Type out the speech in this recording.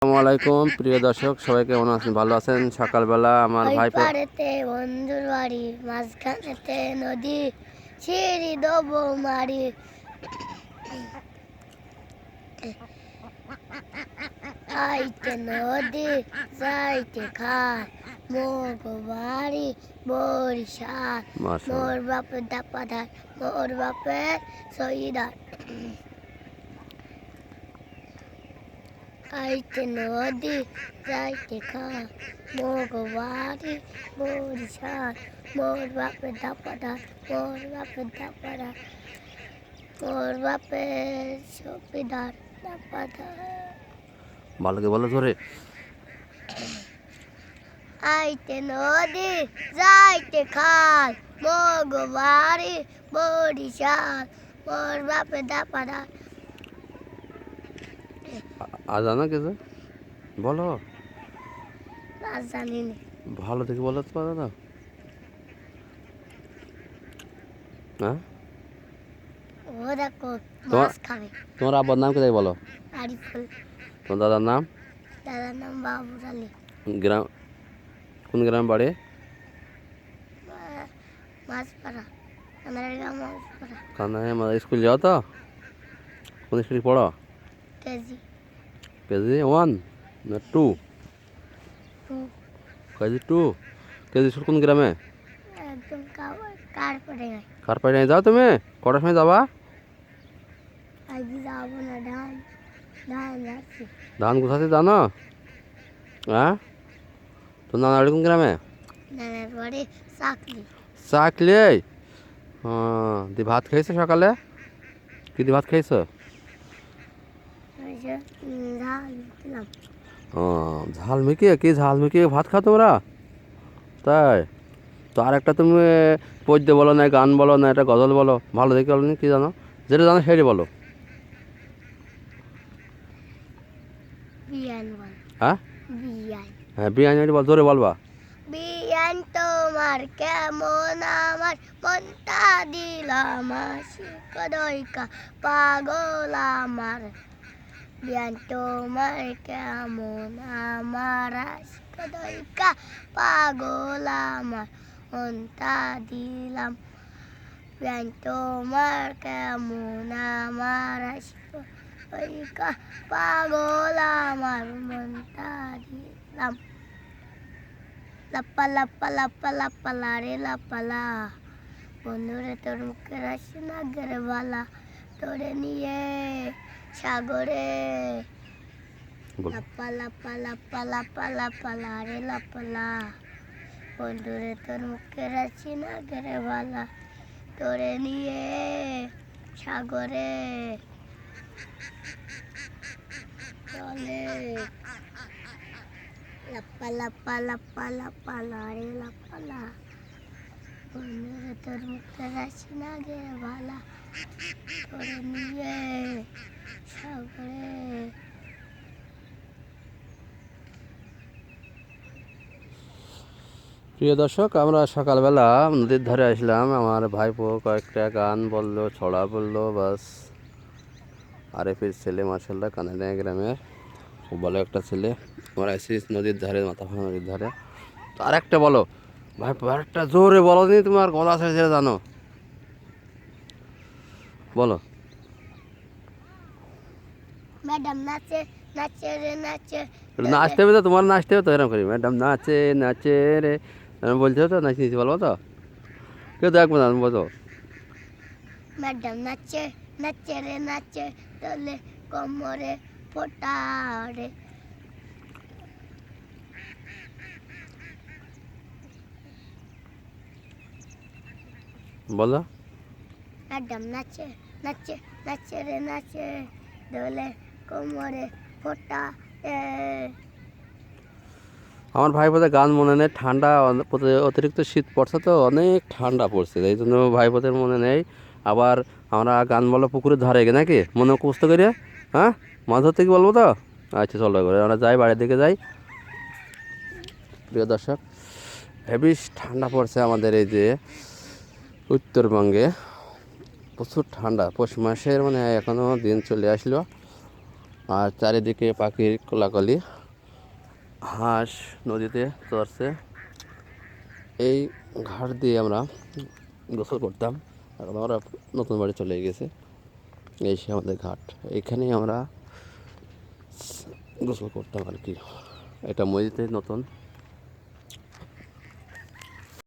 আসসালামু আলাইকুম প্রিয় দর্শক, সবাই কেমন আছেন? ভালো আছেন? সকালবেলা আমার ওই ভাইপো পাড়েতে বন্ধুর বাড়ি, মাঝখানেতে নদী, সিঁড়ি দেবো মারি। আইতে নদী যাইতে খায়, মোগ বাড়ি বরিশাল। মোর মাশাআল্লাহ। বাপের দাপাদার, মোর বাপের সইদার। আইতে নদী যাইতে খায়, মোগ বাড়ি বরিশাল। মোর বাপের দাপাদার, মোর বাপের দাপাদার, মোর বাপের সপিদার দাপাদার। ভালো করে বলো ধরে। আইতে নদী যাইতে খাল, মোগ বাড়ি বরিশাল। মোর বাপের দাপাদার। আর জানো কিছু বলো, আর জানি না। ভালো থেকে বলো তো পারো না? হ্যাঁ, ও দেখো তোমার মাছ খাবে। তোমার আব্বার নাম কোথায় বলো? আরিফুল। তোমার দাদার নাম? দাদার নাম বাবুর আলী। গ্রাম কোন গ্রাম বাড়ি? মাছপাড়া, আমাদের গ্রাম মাছপাড়া। কানায় আমার স্কুল যাও তো? কোন স্কুলে পড়ো? কেজি কেজি 1 না 2? কেজি 2। কেজি স্কুল কোন গ্রামে? একদম কার পড়ে গেছে। কার পাড়ে যাও তুমি? কটার সময় যাবা? আজকে যাবো না, ধান ধান যাচ্ছি। ধান কোথাতে জানো? হ্যাঁ, তোর নানা বাড়ি কোন গ্রামে? নানার পরে চাকরি। চাকলি? হ্যাঁ, দি ভাত খেয়েছো সকালে? কি দি ভাত খেয়েছো? ধান দিলাম। ঝাল মিশিয়ে? কি ঝাল মিশিয়ে ভাত খাও তোমরা? তাই তো আর একটা তুমি পদ্য বলো না, গান বলো না, একটা গজল বলো, ভালো দেখে বলো নি, কি জানো? যেটা জানো সেটা বলো। বিয়ান বল। হ্যাঁ বিয়ান। হ্যাঁ, বিরিয়ানি বল, জোরে বলবা। বিয়ান তোমার কেমন, আমার মনটা দিলাম আশিক পাগল আমার। বিয়ান তোমার কেমন, আমার আশিক পাগল আমার, মনটা দিলাম। বিয়ান তোমার কেমন, আমার আশিক পাগল আমার, মনটা দিলাম। লাপ্পা লাপ্পা লাপ্পা লাপ্পা লারে লাপ্পালা, বন্ধুরে তোর মুখের আসে না গেরে বালা, তোরে নিয়ে সাগরে। বলো। লাপ্পা লাপ্পা লাপ্পা লাপ্পা লাপ্পা লারে লাপ্পালা, বন্ধুরে তোর মুখের আসে না গেরে বালা, তোরে নিয়ে সাগরে চলে। লাপ্পা লাপ্পা লাপ্পা লাপ্পা লারে লাপ্পালা, বন্ধুরে তোর মুখের আসে না গেরে বালা, তোরে নিয়ে সাগরে। প্রিয় দর্শক, আমরা সকালবেলা নদীর ধারে আসলাম। আমার ভাইপো কয়েকটা গান বললো, ছড়া বললো, বাস। আরেফের ছেলে মার্শাল্লাহ, কানাডিয়া গ্রামের খুব ভালো একটা ছেলে। আমরা এসেছি নদীর ধারে, মাথাভাঙা নদীর ধারে। তো আরেকটা বলো ভাই, আরেকটা জোরে বলো নি, তোমার গলা ছেড়ে ছেড়ে জানো, বলো। ম্যাডাম নাচে নাচে রে নাচে, নাচতে হবে তো, তোমার নাচতে হবে তো, এরকম করি ম্যাডাম নাচে নাচে রে, এরকম বলছো তো, নাচি নিচি বলবো তো, কেউ দেখবো না, বলো। ম্যাডাম নাচে নাচে রে নাচে, তোলে কোমরে ফোটা রে। বলো। ম্যাডাম নাচে নাচে নাচে রে নাচে, দোলে কোমরে ফোটা রে। আমার ভাইপোদের গান মনে নেই, ঠান্ডা অতিরিক্ত শীত পড়ছে তো, অনেক ঠান্ডা পড়ছে, এই জন্য ভাইপোদের মনে নেই। আবার আমরা গান বলো পুকুরের ধারে গে নাকি, মনে কষ্ট করে। হ্যাঁ, মাছ ধরতে কি বলবো তো? আচ্ছা চলো, করে আমরা যাই, বাড়ির দিকে যাই। প্রিয় দর্শক, হেভি ঠান্ডা পড়ছে আমাদের এই যে উত্তরবঙ্গে, প্রচুর ঠান্ডা। পৌষ মাসের মানে এখনও দিন চলে আসলো, আর চারিদিকে পাখির কোলাকলি, হাঁস নদীতে চড়ছে। এই ঘাট দিয়ে আমরা গোসল করতাম। এখন আমরা নতুন বাড়ি চলে গেছে, এই সে আমাদের ঘাট, এখানেই আমরা গোসল করতাম আর কি। এটা মসজিদে নতুন